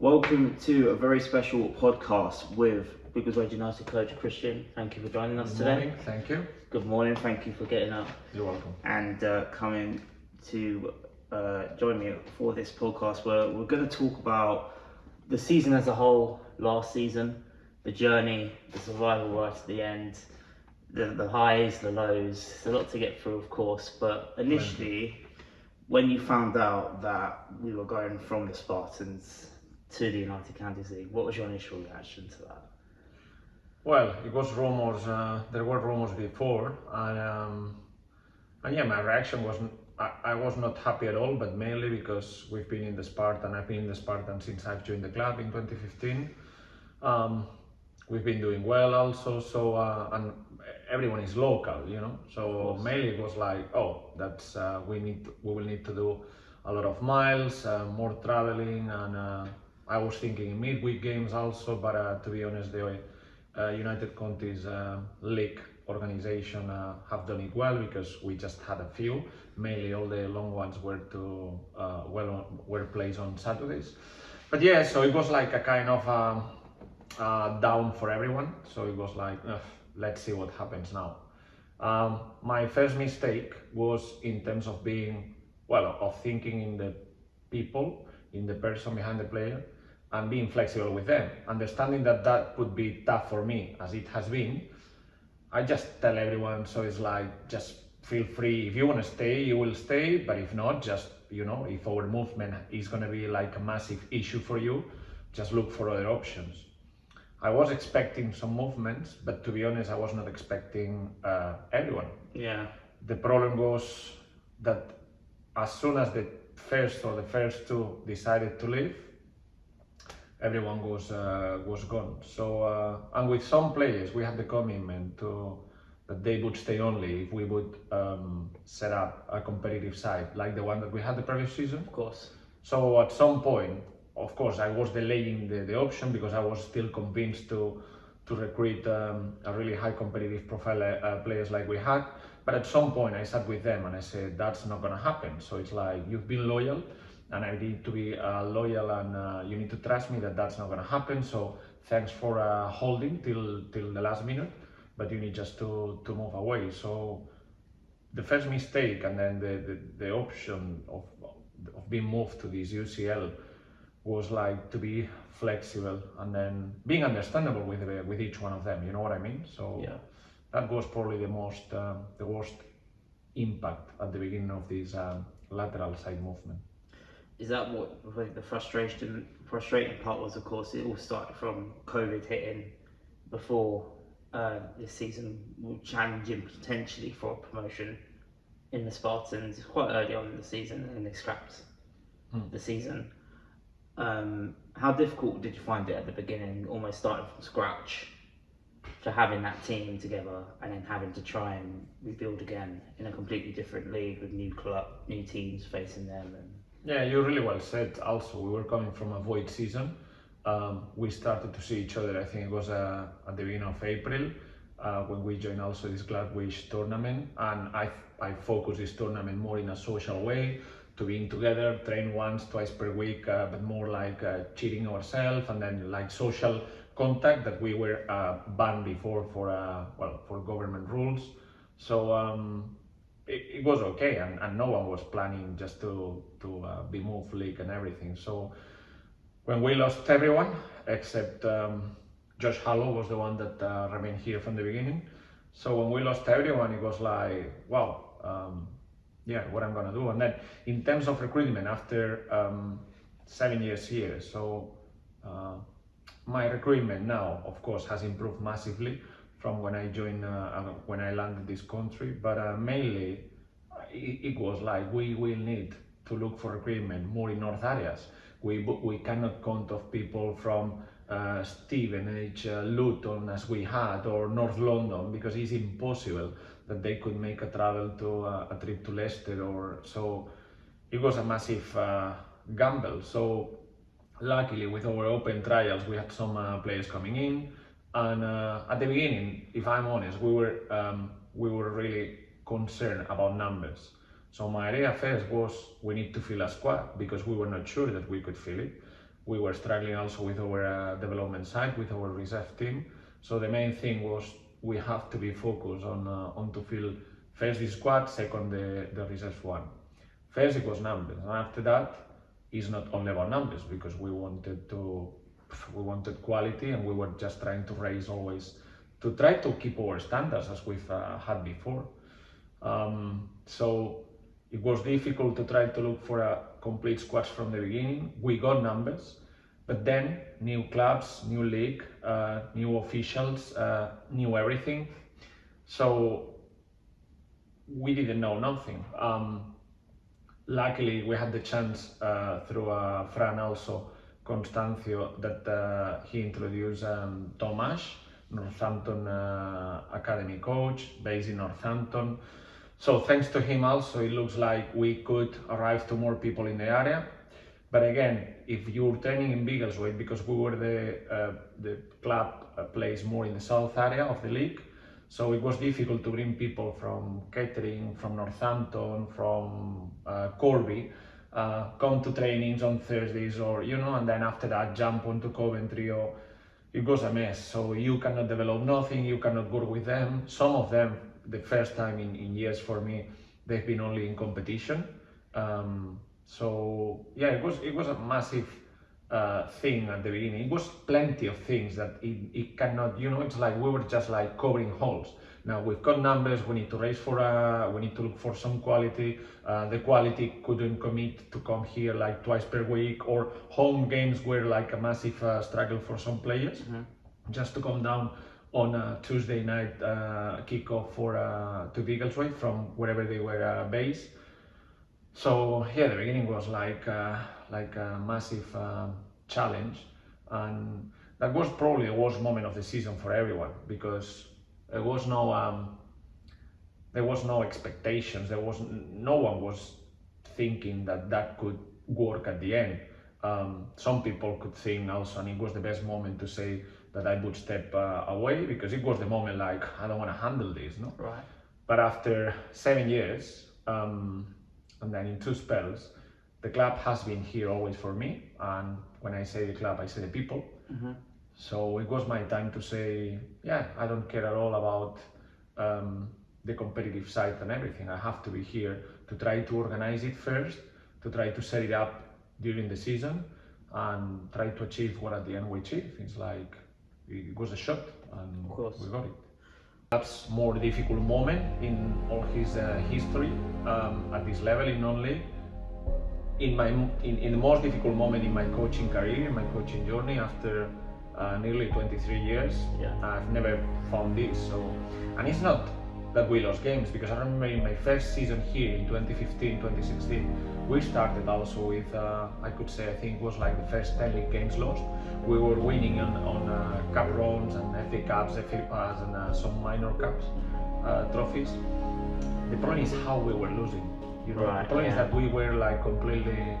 Welcome to a very special podcast with Biggleswade United coach Cristian. Thank you for joining us today. Good morning, thank you. Good morning, thank you for getting up. You're welcome. And coming to join me for this podcast where we're going to talk about the season as a whole, last season, the journey, the survival right at the end, the highs, the lows. It's a lot to get through, of course, but initially, when you found out that we were going from the Spartans to the United Counties League, what was your initial reaction to that? Well, it was rumors. There were rumors before, and yeah, my reaction wasn't. I was not happy at all, but mainly because we've been in the Spartan. I've been in the Spartan since I've joined the club in 2015. We've been doing well also, so and everyone is local, you know. So mainly it was like, oh, that's we will need to do a lot of miles, more traveling, and I was thinking in midweek games also, but to be honest, the United Counties League organization have done it well because we just had a few. Mainly all the long ones were were played on Saturdays. But yeah, so it was like a kind of down for everyone. So it was like, let's see what happens now. My first mistake was in terms of of thinking in the people, in the person behind the player, and being flexible with them. Understanding that that would be tough for me, as it has been, I just tell everyone, so it's like, just feel free. If you want to stay, you will stay, but if not, just, you know, if our movement is going to be like a massive issue for you, just look for other options. I was expecting some movements, but to be honest, I was not expecting everyone. Yeah. The problem was that as soon as the first two decided to leave, everyone was gone. So and with some players, we had the commitment that they would stay only if we would set up a competitive side like the one that we had the previous season. Of course. So at some point, of course, I was delaying the option because I was still convinced to recruit a really high competitive profile players like we had. But at some point, I sat with them and I said, that's not going to happen. So it's like, you've been loyal, and I need to be loyal, and you need to trust me that that's not going to happen. So thanks for holding till the last minute, but you need just to move away. So the first mistake, and then the option of being moved to this UCL was like to be flexible and then being understandable with each one of them. You know what I mean? So yeah. That was probably the worst impact at the beginning of this lateral side movement. Is that what I think the frustrating part was? Of course, it all started from COVID hitting before this season, challenging potentially for a promotion in the Spartans quite early on in the season, and they scrapped the season. How difficult did you find it at the beginning, almost starting from scratch, to having that team together and then having to try and rebuild again in a completely different league with new teams facing them? Yeah, you really well said. Also, we were coming from a void season. We started to see each other, I think it was at the beginning of April, when we joined also this Gladwish tournament, and I focused this tournament more in a social way, to being together, train once, twice per week, but more like cheating ourselves, and then like social contact that we were banned before for government rules. So it was okay, and no one was planning just to be moved league and everything. So when we lost everyone except Josh Hallow was the one that remained here from the beginning. So when we lost everyone, it was like, wow, yeah, what I'm gonna do. And then in terms of recruitment, after 7 years here, so my recruitment now, of course, has improved massively from when I joined, when I landed this country. But mainly, it was like we will need to look for recruitment more in north areas. We cannot count of people from Stevenage, Luton, as we had, or North London, because it's impossible that they could make a travel to a trip to Leicester, or so. It was a massive gamble. So luckily, with our open trials, we had some players coming in, and at the beginning, if I'm honest, we were really concerned about numbers. So my idea first was we need to fill a squad because we were not sure that we could fill it. We were struggling also with our development side, with our reserve team. So the main thing was we have to be focused on to fill first the squad, second the reserve one. First it was numbers, and after that it's not only about numbers, because we wanted quality, and we were just trying to raise always to try to keep our standards as we've had before. So it was difficult to try to look for a complete squad from the beginning. We got numbers, but then new clubs, new league, new officials, new everything. So we didn't know nothing. Luckily, we had the chance through Fran also, Constancio, that he introduced Tomasz, Northampton academy coach, based in Northampton. So thanks to him also, it looks like we could arrive to more people in the area. But again, if you're training in Biggleswade, because we were the club plays more in the south area of the league, so it was difficult to bring people from Kettering, from Northampton, from Corby, come to trainings on Thursdays, or and then after that jump onto Coventry, or it was a mess. So you cannot develop nothing, you cannot work with them. Some of them, the first time in years for me, they've been only in competition. So yeah, it was a massive thing at the beginning. It was plenty of things that it cannot, it's like we were just like covering holes. Now we've got numbers, we need to raise we need to look for some quality. The quality couldn't commit to come here like twice per week, or home games were like a massive struggle for some players. Just to come down on a Tuesday night kickoff to Biggleswade from wherever they were based. So yeah, the beginning was like a massive challenge, and that was probably the worst moment of the season for everyone, because there was no expectations. No one was thinking that could work at the end. Some people could think also, and it was the best moment to say that I would step away, because it was the moment like I don't want to handle this, no? Right. But after 7 years, and then in 2 spells, the club has been here always for me. And when I say the club, I say the people. So it was my time to say, yeah, I don't care at all about the competitive side and everything. I have to be here to try to organize it first, to try to set it up during the season, and try to achieve what at the end we achieve. It's like, it was a shot, and we got it. Perhaps more difficult moment in all his history at this level in non-league. In the most difficult moment in my coaching career, in my coaching journey, after nearly 23 years, I've never found this. So, and it's not that we lost games, because I remember in my first season here in 2015, 2016, we started also with, I could say, I think it was like the first 10 league games lost. We were winning on cup runs and FA Cups, FA Pass, and some minor cups, trophies. The problem is how we were losing. The problem is that we were like completely